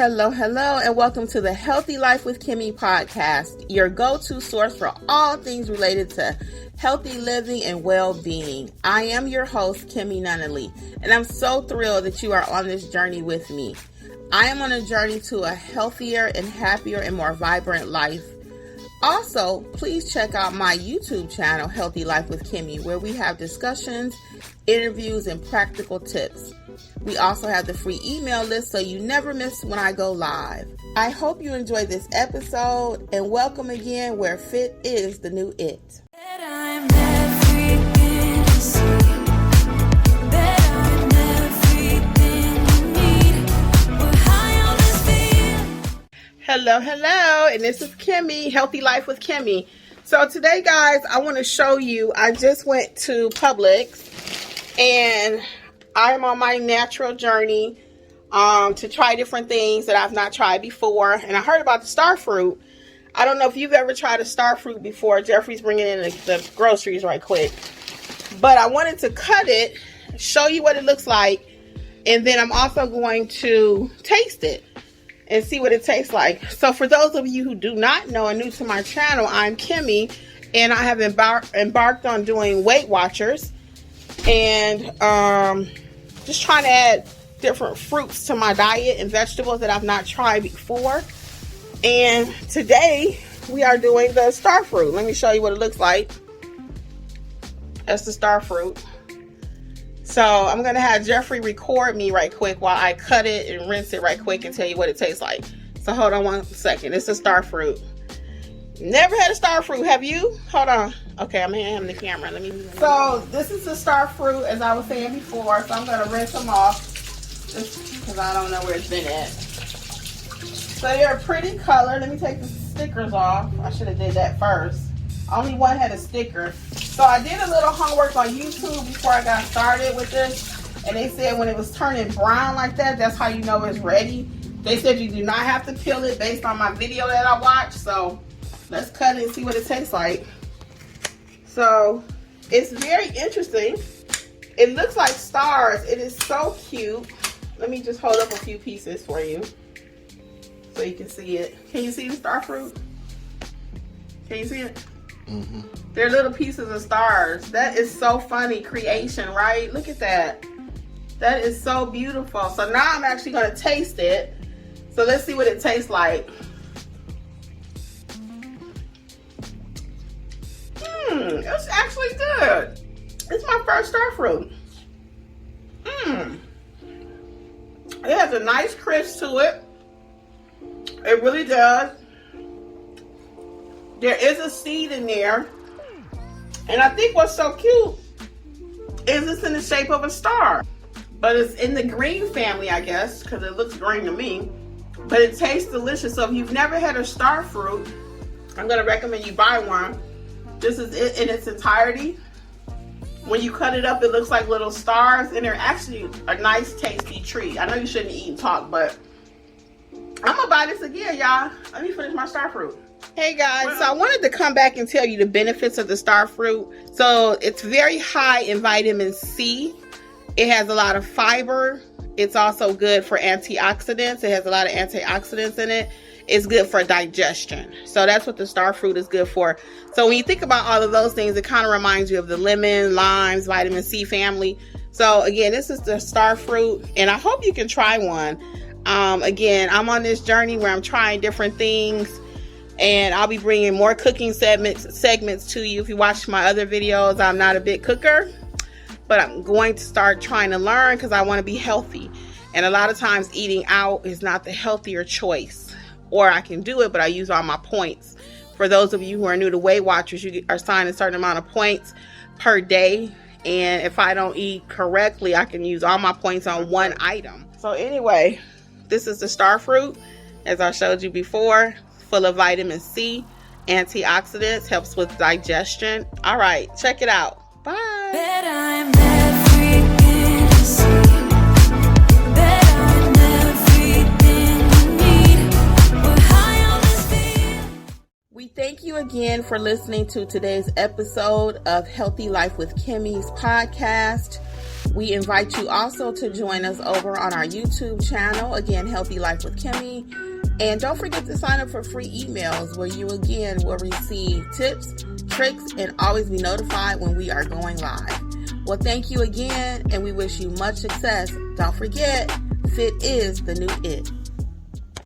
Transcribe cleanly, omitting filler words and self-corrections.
Hello, and welcome to the Healthy Life with Kimmy podcast, your go-to source for all things related to healthy living and well-being. I am your host, Kimmy Nunnally, and I'm so thrilled that you are on this journey with me. I am on a journey to a healthier and happier and more vibrant life. Also, please check out my YouTube channel, Healthy Life with Kimmy, where we have discussions, interviews, and practical tips. We also have the free email list so you never miss when I go live. I hope you enjoyed this episode, and welcome again where fit is the new it. Hello, and this is Kimmy, Healthy Life with Kimmy. So today, guys, I want to show you, I just went to Publix, and I'm on my natural journey to try different things that I've not tried before. And I heard about the star fruit. I don't know if you've ever tried a star fruit before. Jeffrey's bringing in the groceries right quick. But I wanted to cut it, show you what it looks like, and then I'm also going to taste it and see what it tastes like. So for those of you who do not know and new to my channel, I'm Kimmy, and I have embarked on doing WeightWatchers, and just trying to add different fruits to my diet and vegetables that I've not tried before. And today we are doing the star fruit. Let me show you what it looks like. That's the star fruit. So I'm going to have Jeffrey record me right quick while I cut it and rinse it right quick and tell you what it tastes like. So hold on one second. It's a star fruit. Never had a star fruit. Have you? Hold on. Okay, I'm handing him the camera. So this is the star fruit, as I was saying before. So I'm going to rinse them off just because I don't know where it's been at. So they're a pretty color. Let me take the stickers off. I should have did that first. Only one had a sticker. So I did a little homework on YouTube before I got started with this. And they said when it was turning brown like that, that's how you know it's ready. They said you do not have to peel it based on my video that I watched. So let's cut it and see what it tastes like. So it's very interesting. It looks like stars. It is so cute. Let me just hold up a few pieces for you so you can see it. Can you see the star fruit? Can you see it? Mm-hmm. They're little pieces of stars. That is so funny creation, right? Look at that. That is so beautiful. So now I'm actually going to taste it. So let's see what it tastes like. It's actually good. It's my first star fruit. It has a nice crisp to it. It really does. There is a seed in there. And I think what's so cute is it's in the shape of a star. But it's in the green family, I guess, because it looks green to me. But it tastes delicious. So if you've never had a star fruit, I'm going to recommend you buy one. This is it in its entirety. When you cut it up, it looks like little stars, and they're actually a nice, tasty treat. I know you shouldn't eat and talk, but I'm gonna buy this again, y'all. Let me finish my star fruit. Hey guys, so I wanted to come back and tell you the benefits of the star fruit. So it's very high in vitamin C. It has a lot of fiber. It's also good for antioxidants. It has a lot of antioxidants in it. It's good for digestion. So that's what the star fruit is good for. So when you think about all of those things, it kind of reminds you of the lemon, limes, vitamin C family. So again, this is the star fruit, and I hope you can try one. Again, I'm on this journey where I'm trying different things, and I'll be bringing more cooking segments to you. If you watch my other videos, I'm not a big cooker, but I'm going to start trying to learn because I want to be healthy. And a lot of times eating out is not the healthier choice. Or I can do it, but I use all my points. For those of you who are new to WeightWatchers, you are assigned a certain amount of points per day. And if I don't eat correctly, I can use all my points on one item. So anyway, this is the star fruit, as I showed you before, full of vitamin C, antioxidants, helps with digestion. All right, check it out. Bye. We thank you again for listening to today's episode of Healthy Life with Kimmy's podcast. We invite you also to join us over on our YouTube channel, again, Healthy Life with Kimmy. And don't forget to sign up for free emails where you again will receive tips, tricks, and always be notified when we are going live. Well, thank you again, and we wish you much success. Don't forget, fit is the new it.